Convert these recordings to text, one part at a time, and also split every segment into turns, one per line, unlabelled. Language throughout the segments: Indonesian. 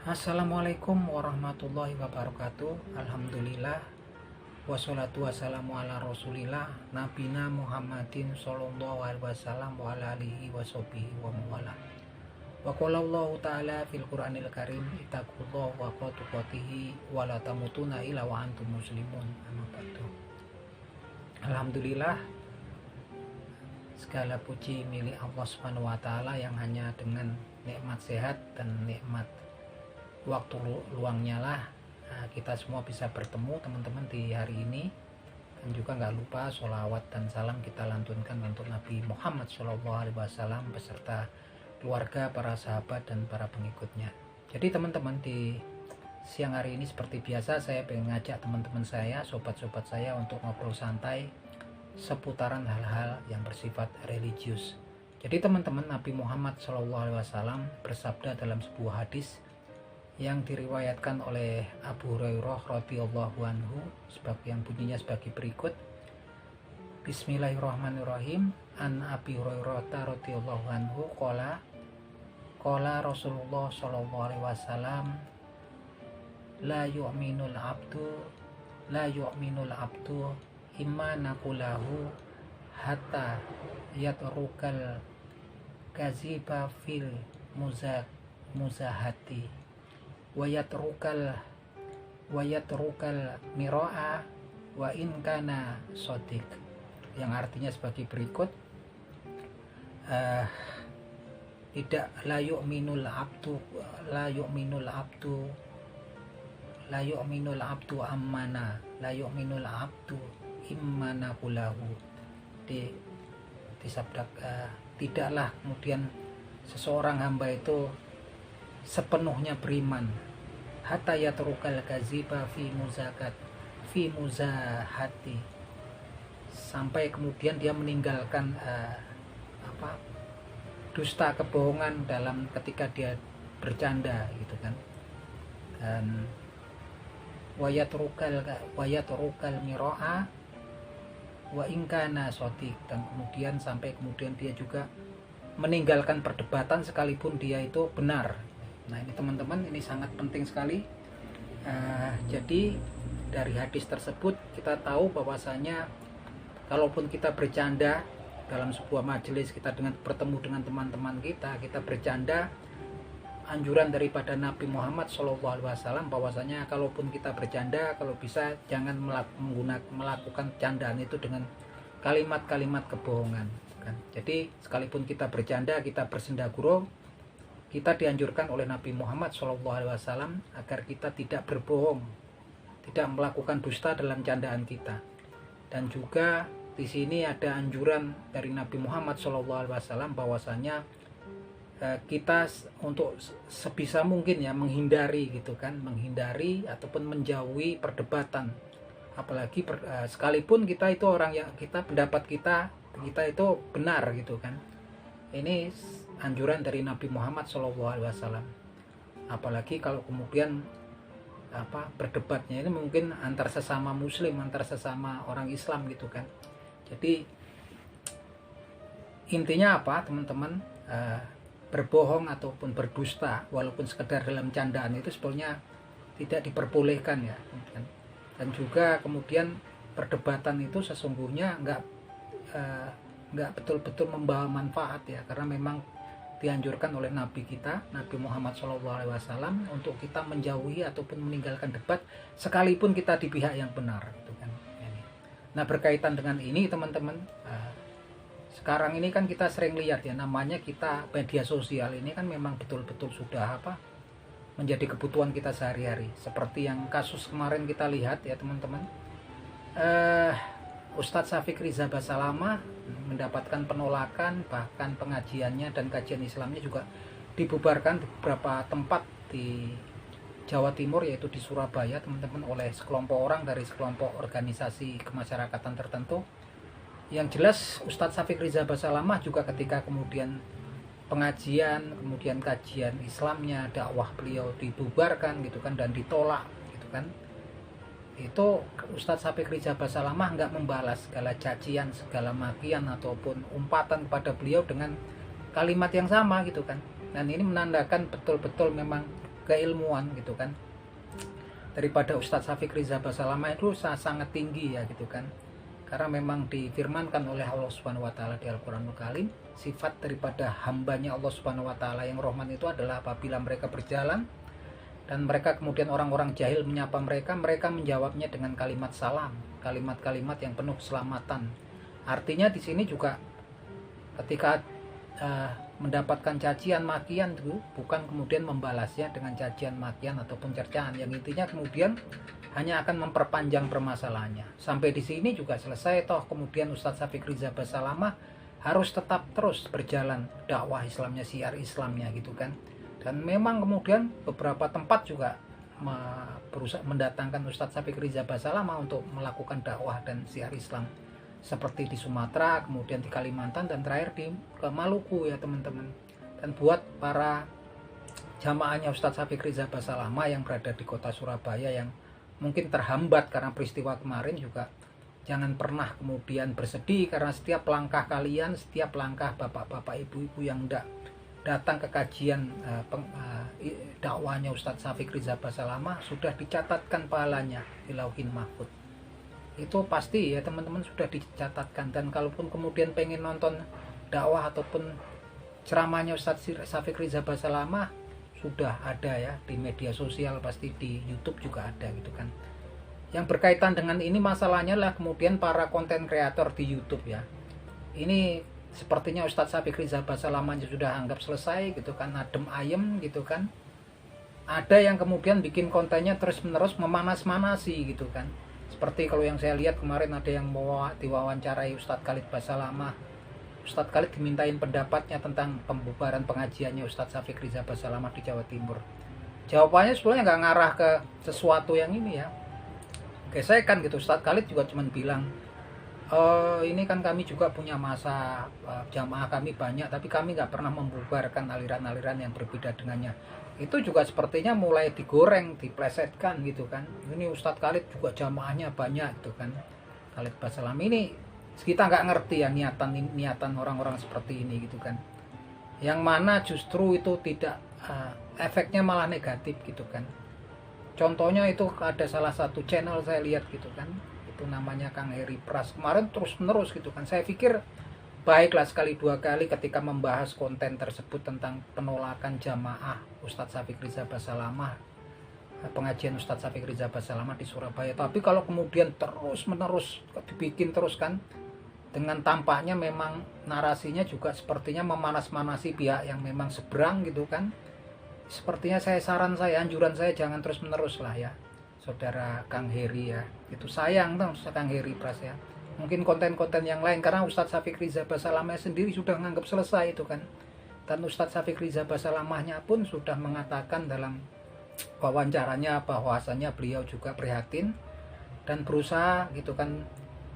Assalamualaikum warahmatullahi wabarakatuh. Alhamdulillah wassalatu wassalamu ala rasulillah nabina Muhammadin sallallahu alaihi wasallam wa ala alihi washabihi wa mawala. Wa qala Allah ta'ala fil Qur'anil Karim ittaqullaha wa tuqatihi wa la tamutunna illa wa antum muslimun. Amma ba'du. Alhamdulillah, segala puji milik Allah Subhanahu wa taala yang hanya dengan nikmat sehat dan nikmat waktu luangnya lah kita semua bisa bertemu teman-teman di hari ini. Dan juga nggak lupa sholawat dan salam kita lantunkan untuk Nabi Muhammad SAW beserta keluarga, para sahabat dan para pengikutnya. Jadi teman-teman, di siang hari ini seperti biasa saya pengen ngajak teman-teman saya, sobat-sobat saya untuk ngobrol santai seputaran hal-hal yang bersifat religius. Jadi teman-teman, Nabi Muhammad SAW bersabda dalam sebuah hadis yang diriwayatkan oleh Abu Hurairah radhiyallahu anhu yang bunyinya sebagai berikut. Bismillahirrahmanirrahim. An Abi Hurairah radhiyallahu anhu qala Rasulullah sallallahu alaihi wasallam la yu'minul abdu imma naqulahu hatta yatrukal kaziba fil muzahati wa yatrukal mira'a wa in kana shadiq, yang artinya sebagai berikut. Tidak la yu'minul abdu ammana la yu'minul abdu immana kulahu. Disabda tidaklah kemudian seseorang hamba itu sepenuhnya beriman hatta yatrukal kaziba fi muzahati, sampai kemudian dia meninggalkan dusta, kebohongan dalam ketika dia bercanda gitu kan. Dan wayatrukal miro'a wa ingkana sodik, dan kemudian sampai kemudian dia juga meninggalkan perdebatan sekalipun dia itu benar. Nah ini teman-teman, ini sangat penting sekali. Jadi dari hadis tersebut kita tahu bahwasanya kalaupun kita bercanda dalam sebuah majelis, kita bertemu dengan teman-teman kita bercanda, anjuran daripada Nabi Muhammad SAW bahwasanya kalaupun kita bercanda, kalau bisa jangan melakukan candaan itu dengan kalimat-kalimat kebohongan kan. Jadi sekalipun kita bercanda, kita bersendagurau, kita dianjurkan oleh Nabi Muhammad SAW agar kita tidak berbohong, tidak melakukan dusta dalam candaan kita. Dan juga di sini ada anjuran dari Nabi Muhammad SAW bahwasanya kita untuk sebisa mungkin ya menghindari gitu kan, menghindari ataupun menjauhi perdebatan. Apalagi sekalipun kita itu orang yang pendapat kita itu benar gitu kan. Ini anjuran dari Nabi Muhammad SAW. Apalagi kalau kemudian berdebatnya ini mungkin antar sesama muslim, antar sesama orang Islam gitu kan. Jadi intinya apa teman-teman, berbohong ataupun berdusta walaupun sekedar dalam candaan itu sebenarnya tidak diperbolehkan ya. Dan juga kemudian perdebatan itu sesungguhnya nggak betul-betul membawa manfaat ya, karena memang dianjurkan oleh Nabi kita, Nabi Muhammad SAW, untuk kita menjauhi ataupun meninggalkan debat sekalipun kita di pihak yang benar gitu kan. Nah berkaitan dengan ini teman-teman, sekarang ini kan kita sering lihat ya, namanya kita media sosial ini kan memang betul-betul sudah menjadi kebutuhan kita sehari-hari. Seperti yang kasus kemarin kita lihat ya teman-teman, Ustadz Syafiq Riza Basalamah mendapatkan penolakan, bahkan pengajiannya dan kajian Islamnya juga dibubarkan di beberapa tempat di Jawa Timur, yaitu di Surabaya teman-teman, oleh sekelompok orang dari sekelompok organisasi kemasyarakatan tertentu. Yang jelas Ustadz Syafiq Riza Basalamah juga ketika kemudian pengajian, kemudian kajian Islamnya, dakwah beliau dibubarkan gitu kan, dan ditolak gitu kan, itu Ustadz Syafiq Riza Basalamah nggak membalas segala cacian, segala makian ataupun umpatan kepada beliau dengan kalimat yang sama gitu kan. Dan ini menandakan betul-betul memang keilmuan gitu kan daripada Ustadz Syafiq Riza Basalamah itu sangat tinggi ya gitu kan. Karena memang difirmankan oleh Allah Subhanahu wa taala di Al-Qur'anul Karim, sifat daripada hambanya Allah Subhanahu wa taala yang rahman itu adalah apabila mereka berjalan dan mereka kemudian orang-orang jahil menyapa mereka, mereka menjawabnya dengan kalimat salam, kalimat-kalimat yang penuh keselamatan. Artinya di sini juga ketika mendapatkan cacian makian itu bukan kemudian membalasnya dengan cacian makian ataupun cercaan, yang intinya kemudian hanya akan memperpanjang permasalahannya. Sampai di sini juga selesai toh, kemudian Ustadz Syafiq Riza Basalamah harus tetap terus berjalan dakwah Islamnya, syiar Islamnya gitu kan. Dan memang kemudian beberapa tempat juga berusaha mendatangkan Ustadz Syafiq Riza Basalamah untuk melakukan dakwah dan syiar Islam, seperti di Sumatera, kemudian di Kalimantan, dan terakhir di Maluku ya teman-teman. Dan buat para jamaahnya Ustadz Syafiq Riza Basalamah yang berada di kota Surabaya yang mungkin terhambat karena peristiwa kemarin juga, jangan pernah kemudian bersedih karena setiap langkah kalian, setiap langkah bapak-bapak ibu-ibu yang datang ke kajian dakwahnya Ustadz Syafiq Riza Basalamah sudah dicatatkan pahalanya di Lauhin Mahfud. Itu pasti ya teman-teman, sudah dicatatkan. Dan kalaupun kemudian pengen nonton dakwah ataupun ceramahnya Ustadz Syafiq Riza Basalamah, sudah ada ya di media sosial, pasti di YouTube juga ada gitu kan. Yang berkaitan dengan ini masalahnya lah kemudian para konten kreator di YouTube ya. Ini sepertinya Ustadz Syafiq Riza Basalamah sudah anggap selesai gitu kan, adem ayem gitu kan. Ada yang kemudian bikin kontennya terus-menerus memanas-manasi gitu kan. Seperti kalau yang saya lihat kemarin ada yang mau diwawancarai Ustadz Khalid Basalamah. Ustadz Khalid dimintain pendapatnya tentang pembubaran pengajiannya Ustadz Syafiq Riza Basalamah di Jawa Timur. Jawabannya sebenarnya nggak ngarah ke sesuatu yang ini ya, gesekan gitu. Ustadz Khalid juga cuma bilang, ini kan kami juga punya masa, jamaah kami banyak, tapi kami nggak pernah membubarkan aliran-aliran yang berbeda dengannya. Itu juga sepertinya mulai digoreng, diplesetkan gitu kan. Ini Ustadz Khalid juga jamaahnya banyak gitu kan. Khalid Basalamah ini kita nggak ngerti ya niatan orang-orang seperti ini gitu kan, yang mana justru itu tidak efeknya malah negatif gitu kan. Contohnya itu ada salah satu channel saya lihat gitu kan, itu namanya Kang Heri Pras, kemarin terus menerus gitu kan. Saya pikir baiklah sekali dua kali ketika membahas konten tersebut tentang penolakan jamaah Ustadz Syafiq Riza Basalamah, pengajian Ustadz Syafiq Riza Basalamah di Surabaya. Tapi kalau kemudian terus menerus dibikin terus kan, dengan tampaknya memang narasinya juga sepertinya memanas-manasi pihak yang memang seberang gitu kan. Sepertinya anjuran saya jangan terus menerus lah ya saudara Kang Heri ya. Itu sayang tuh Kang Heri Pras ya. Mungkin konten-konten yang lain, karena Ustadz Syafiq Riza Basalamah sendiri sudah menganggap selesai itu kan. Dan Ustadz Syafiq Riza Basalamahnya pun sudah mengatakan dalam wawancaranya bahwasanya beliau juga prihatin dan berusaha gitu kan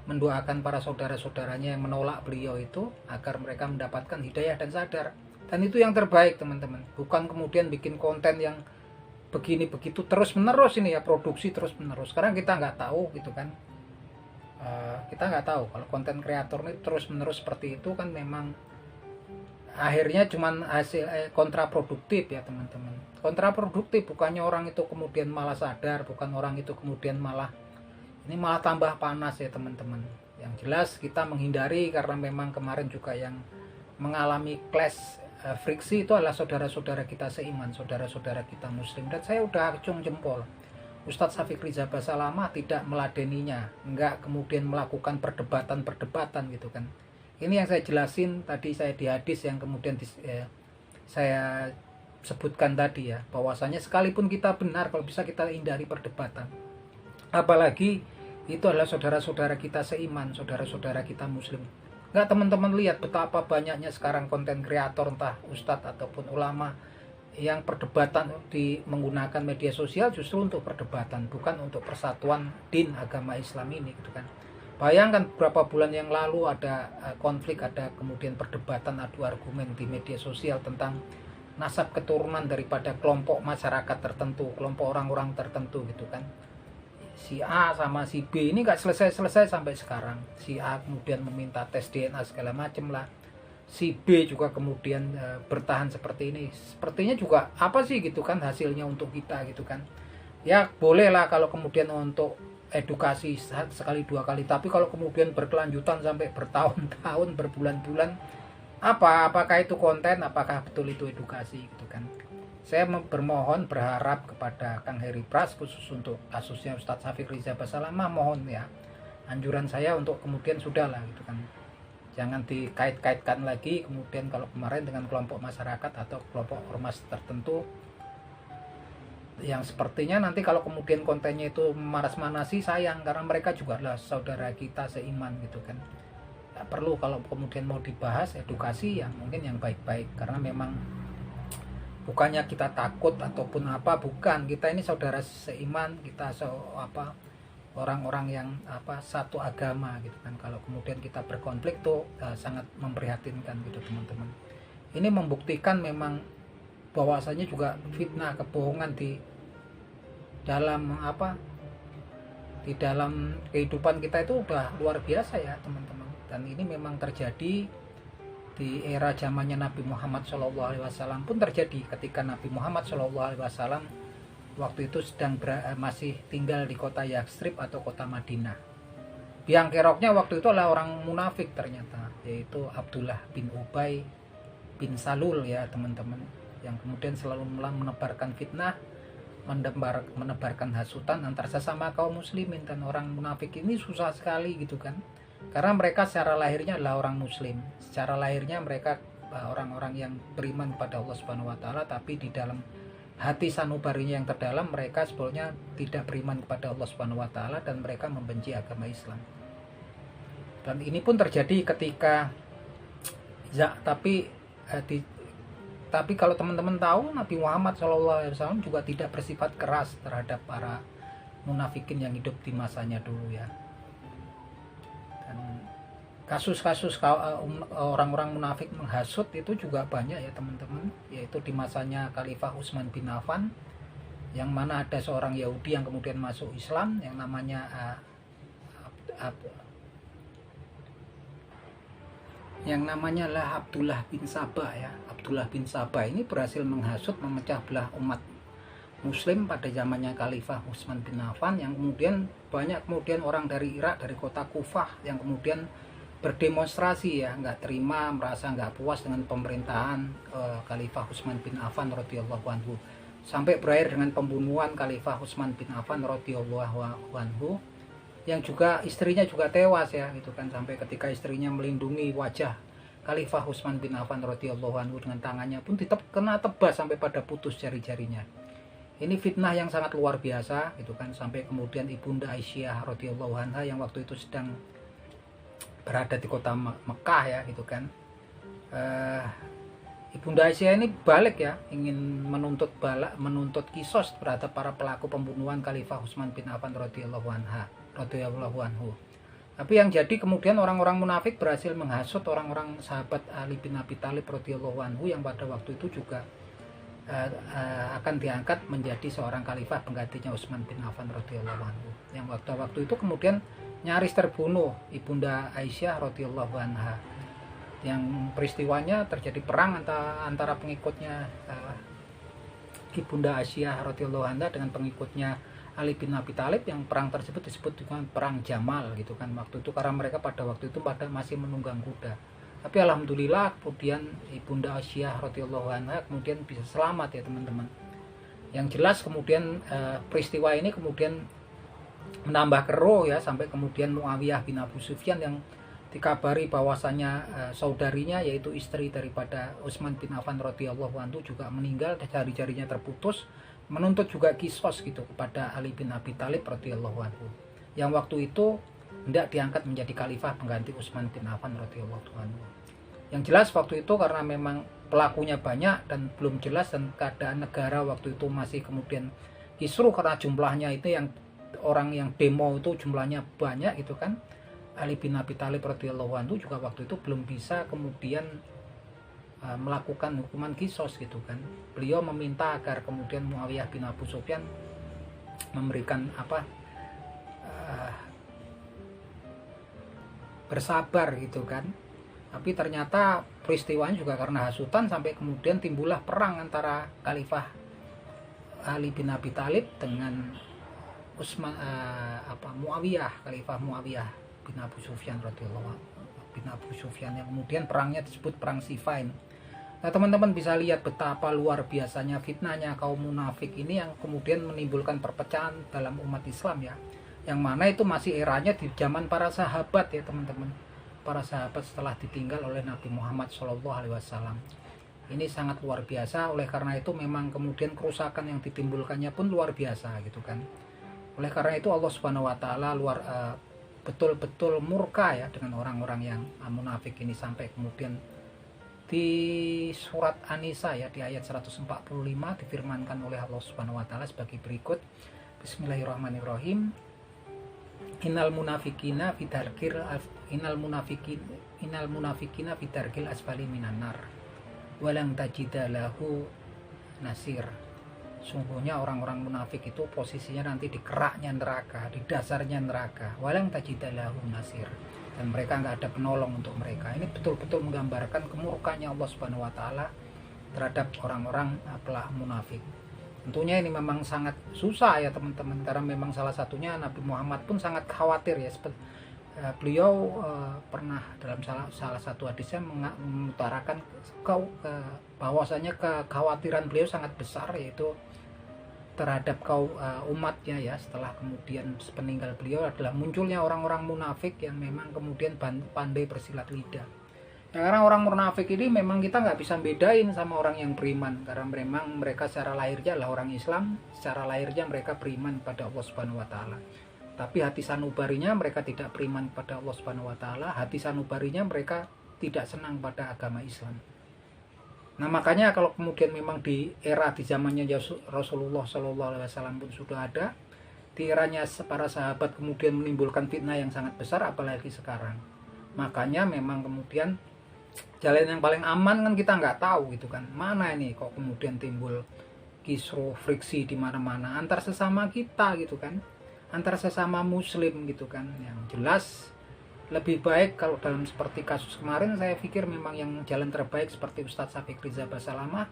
mendoakan para saudara-saudaranya yang menolak beliau itu agar mereka mendapatkan hidayah dan sadar. Dan itu yang terbaik teman-teman, bukan kemudian bikin konten yang begini begitu terus menerus ini ya, produksi terus menerus. Sekarang kita nggak tahu gitu kan, kita nggak tahu kalau konten kreator ini terus menerus seperti itu kan, memang akhirnya cuman hasil kontraproduktif ya teman-teman. Kontraproduktif, bukannya orang itu kemudian malah sadar, bukan orang itu kemudian malah tambah panas ya teman-teman. Yang jelas kita menghindari, karena memang kemarin juga yang mengalami clash friksi itu adalah saudara-saudara kita seiman, saudara-saudara kita muslim. Dan saya udah acung jempol, Ustadz Syafiq Riza Basalamah tidak meladeninya, enggak kemudian melakukan perdebatan gitu kan. Ini yang saya jelasin tadi saya di hadis yang kemudian saya sebutkan tadi ya, bahwasanya sekalipun kita benar, kalau bisa kita hindari perdebatan. Apalagi itu adalah saudara-saudara kita seiman, saudara-saudara kita muslim. Enggak teman-teman lihat betapa banyaknya sekarang konten kreator, entah ustadz ataupun ulama, yang perdebatan menggunakan media sosial justru untuk perdebatan, bukan untuk persatuan din agama Islam ini gitu kan. Bayangkan beberapa bulan yang lalu ada konflik, ada kemudian perdebatan, adu argumen di media sosial tentang nasab keturunan daripada kelompok masyarakat tertentu, kelompok orang-orang tertentu gitu kan. Si A sama si B ini nggak selesai sampai sekarang. Si A kemudian meminta tes DNA segala macem lah. si B juga kemudian bertahan seperti ini, sepertinya juga apa sih gitu kan hasilnya untuk kita gitu kan. Ya bolehlah kalau kemudian untuk edukasi sekali dua kali, tapi kalau kemudian berkelanjutan sampai bertahun-tahun, berbulan-bulan, apakah itu konten, apakah betul itu edukasi gitu kan. Saya bermohon, berharap kepada Kang Heri Pras, khusus untuk kasusnya Ustadz Syafiq Riza Basalamah, mohon ya, anjuran saya untuk kemudian sudahlah gitu kan, jangan dikait-kaitkan lagi kemudian kalau kemarin dengan kelompok masyarakat atau kelompok ormas tertentu yang sepertinya nanti kalau kemudian kontennya itu manas-manasi, sayang, karena mereka juga adalah saudara kita seiman gitu kan. Nggak perlu kalau kemudian mau dibahas edukasi yang mungkin yang baik-baik, karena memang bukannya kita takut ataupun apa, bukan, kita ini saudara seiman, kita orang-orang yang satu agama gitu kan. Kalau kemudian kita berkonflik tuh sangat memprihatinkan gitu teman-teman. Ini membuktikan memang bahwasanya juga fitnah, kebohongan di dalam di dalam kehidupan kita itu udah luar biasa ya teman-teman. Dan ini memang terjadi di era zamannya Nabi Muhammad SAW pun terjadi, ketika Nabi Muhammad SAW waktu itu sedang masih tinggal di kota Yatsrib atau kota Madinah. Biang keroknya waktu itu adalah orang munafik ternyata, yaitu Abdullah bin Ubay bin Salul ya teman-teman, yang kemudian selalu menebarkan fitnah, menebarkan hasutan antar sesama kaum muslimin. Dan orang munafik ini susah sekali gitu kan, karena mereka secara lahirnya adalah orang muslim, secara lahirnya mereka orang-orang yang beriman kepada Allah Subhanahu wa taala, tapi di dalam hati sanubarinya yang terdalam mereka sebetulnya tidak beriman kepada Allah Subhanahu wa taala dan mereka membenci agama Islam. Dan ini pun terjadi ketika tapi kalau teman-teman tahu, Nabi Muhammad SAW juga tidak bersifat keras terhadap para munafikin yang hidup di masanya dulu ya. Dan kasus-kasus orang-orang munafik menghasut itu juga banyak ya teman-teman, yaitu di masanya Khalifah Utsman bin Affan, yang mana ada seorang Yahudi yang kemudian masuk Islam yang namanya lah Abdullah bin Sabah ya. Abdullah bin Sabah ini berhasil menghasut, memecah belah umat muslim pada zamannya Khalifah Utsman bin Affan, yang kemudian banyak orang dari Irak, dari kota Kufah yang kemudian berdemonstrasi ya, nggak terima, merasa nggak puas dengan pemerintahan Khalifah Utsman bin Affan radhiyallahu anhu, sampai berakhir dengan pembunuhan Khalifah Utsman bin Affan radhiyallahu anhu, yang juga istrinya juga tewas ya gitu kan, sampai ketika istrinya melindungi wajah Khalifah Utsman bin Affan radhiyallahu anhu dengan tangannya pun tetap kena tebas sampai pada putus jari-jarinya. Ini fitnah yang sangat luar biasa gitu kan, sampai kemudian Ibunda Aisyah radhiyallahu anha yang waktu itu sedang berada di kota Mekah ya gitu kan. Ibunda Aisyah ini balik ya, ingin menuntut kisos terhadap para pelaku pembunuhan Khalifah Utsman bin Affan radhiyallahu anhu. Tapi yang jadi kemudian orang-orang munafik berhasil menghasut orang-orang sahabat Ali bin Abi Thalib radhiyallahu anhu, yang pada waktu itu juga akan diangkat menjadi seorang khalifah penggantinya Utsman bin Affan radhiyallahu anhu, yang waktu itu kemudian nyaris terbunuh Ibunda Aisyah radhiyallahu anha, yang peristiwanya terjadi perang antara pengikutnya Ibunda Aisyah radhiyallahu anha dengan pengikutnya Ali bin Abi Thalib, yang perang tersebut disebut dengan perang Jamal gitu kan waktu itu, karena mereka pada waktu itu masih menunggang kuda. Tapi alhamdulillah kemudian Ibunda Aisyah radhiyallahu anha kemudian bisa selamat ya teman-teman. Yang jelas kemudian peristiwa ini kemudian menambah keruh ya, sampai kemudian Muawiyah bin Abu Sufyan yang dikabari bahwasanya saudarinya, yaitu istri daripada Utsman bin Affan radhiyallahu anhu, juga meninggal, jari-jarinya terputus, menuntut juga kisos gitu kepada Ali bin Abi Thalib radhiyallahu anhu, yang waktu itu hendak diangkat menjadi khalifah pengganti Utsman bin Affan radhiyallahu anhu. Yang jelas waktu itu karena memang pelakunya banyak dan belum jelas, dan keadaan negara waktu itu masih kemudian kisruh karena jumlahnya itu, yang orang yang demo itu jumlahnya banyak gitu kan. Ali bin Abi Thalib radhiyallahu anhu juga waktu itu belum bisa kemudian melakukan hukuman kisos gitu kan. Beliau meminta agar kemudian Muawiyah bin Abu Sufyan memberikan bersabar gitu kan, Tapi ternyata peristiwanya juga karena hasutan sampai kemudian timbullah perang antara Khalifah Ali bin Abi Thalib dengan Muawiyah, Khalifah Muawiyah bin Abu Sufyan radhiyallahu bin Abu Sufyan, yang kemudian perangnya disebut perang Siffin. Nah, teman-teman bisa lihat betapa luar biasanya fitnahnya kaum munafik ini yang kemudian menimbulkan perpecahan dalam umat Islam ya. Yang mana itu masih eranya di zaman para sahabat ya teman-teman. Para sahabat setelah ditinggal oleh Nabi Muhammad SAW. Ini sangat luar biasa, oleh karena itu memang kemudian kerusakan yang ditimbulkannya pun luar biasa gitu kan. Oleh karena itu Allah Subhanahu wa taala betul-betul murka ya dengan orang-orang yang munafik ini, sampai kemudian di surat An-Nisa ya di ayat 145 difirmankan oleh Allah Subhanahu wa taala sebagai berikut. Bismillahirrahmanirrahim. Innal munafikina fidarkil asfali minan nar walang tajida lahu nasir. Sungguhnya orang-orang munafik itu posisinya nanti di keraknya neraka, di dasarnya neraka. Walang tajida lahu nasir, dan mereka nggak ada penolong untuk mereka. Ini betul-betul menggambarkan kemurkanya Allah Subhanahu wa taala terhadap orang-orang pelaku munafik. Tentunya ini memang sangat susah ya teman-teman, karena memang salah satunya Nabi Muhammad pun sangat khawatir ya. Beliau pernah dalam salah satu hadisnya mengutarakan bahwasanya kekhawatiran beliau sangat besar, yaitu terhadap umatnya ya, setelah kemudian peninggal beliau adalah munculnya orang-orang munafik yang memang kemudian pandai bersilat lidah. Karena orang munafik ini memang kita nggak bisa bedain sama orang yang beriman, karena memang mereka secara lahirnya adalah orang Islam, secara lahirnya mereka beriman pada Allah Subhanahu wa taala. Tapi hati sanubarinya mereka tidak beriman pada Allah Subhanahu wa taala, hati sanubarinya mereka tidak senang pada agama Islam. Nah, makanya kalau kemudian memang di zamannya Rasulullah SAW pun sudah ada, di eranya para sahabat kemudian menimbulkan fitnah yang sangat besar, apalagi sekarang. Makanya memang kemudian jalan yang paling aman kan kita nggak tahu gitu kan, mana ini kok kemudian timbul kisruh friksi di mana-mana antar sesama kita gitu kan, antar sesama muslim gitu kan. Yang jelas lebih baik kalau dalam seperti kasus kemarin, saya pikir memang yang jalan terbaik seperti Ustadz Syafiq Riza Basalamah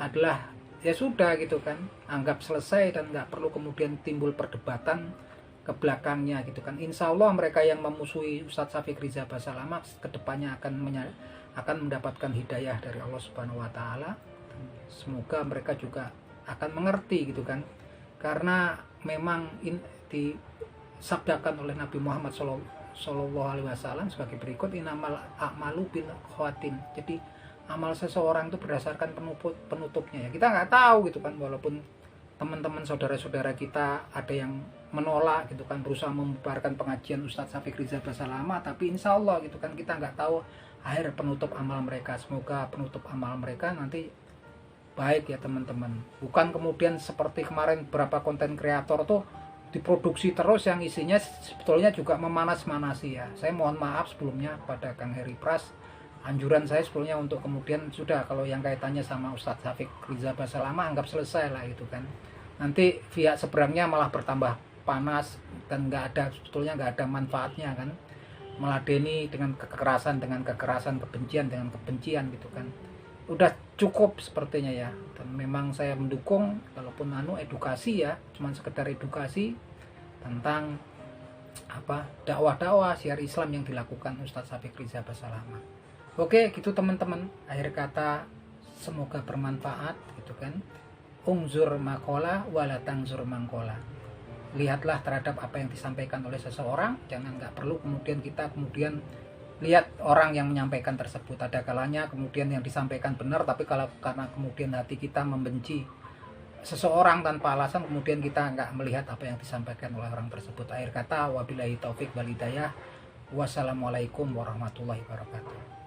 adalah ya sudah gitu kan, anggap selesai dan nggak perlu kemudian timbul perdebatan ke belakangnya gitu kan. Insya Allah mereka yang memusuhi Ustadz Syafiq Riza Basalamah kedepannya akan mendapatkan hidayah dari Allah Subhanahu wa taala. Semoga mereka juga akan mengerti gitu kan, karena memang disabdakan oleh Nabi Muhammad Sallallahu Alaihi Wasallam sebagai berikut, inamal a'malu bil khawatim. Jadi amal seseorang itu berdasarkan penutupnya ya. Kita nggak tahu gitu kan, walaupun teman-teman saudara-saudara kita ada yang menolak gitu kan, berusaha membubarkan pengajian Ustadz Syafiq Riza Basalamah, tapi insya Allah gitu kan kita nggak tahu akhir penutup amal mereka. Semoga penutup amal mereka nanti baik ya teman-teman, bukan kemudian seperti kemarin beberapa konten kreator tuh diproduksi terus yang isinya sebetulnya juga memanas-manasi ya. Saya mohon maaf sebelumnya pada Kang Heri Pras, anjuran saya sebetulnya untuk kemudian sudah, kalau yang kaitannya sama Ustadz Syafiq Riza Basalamah anggap selesai lah gitu kan. Nanti pihak seberangnya malah bertambah panas dan sebetulnya nggak ada manfaatnya kan, meladeni dengan kekerasan, kebencian dengan kebencian gitu kan. Udah cukup sepertinya ya. Dan memang saya mendukung kalaupun edukasi ya, cuman sekedar edukasi tentang dakwah syiar Islam yang dilakukan Ustadz Syafiq Riza Basalamah. Oke gitu teman-teman, akhir kata semoga bermanfaat gitu kan. Ungzur makola wala tangzur mangkola. Lihatlah terhadap apa yang disampaikan oleh seseorang, jangan nggak perlu kemudian kita lihat orang yang menyampaikan tersebut. Ada kalanya kemudian yang disampaikan benar, tapi karena kemudian hati kita membenci seseorang tanpa alasan, kemudian kita nggak melihat apa yang disampaikan oleh orang tersebut. Akhir kata wabillahi taufik wal hidayah. Wassalamualaikum warahmatullahi wabarakatuh.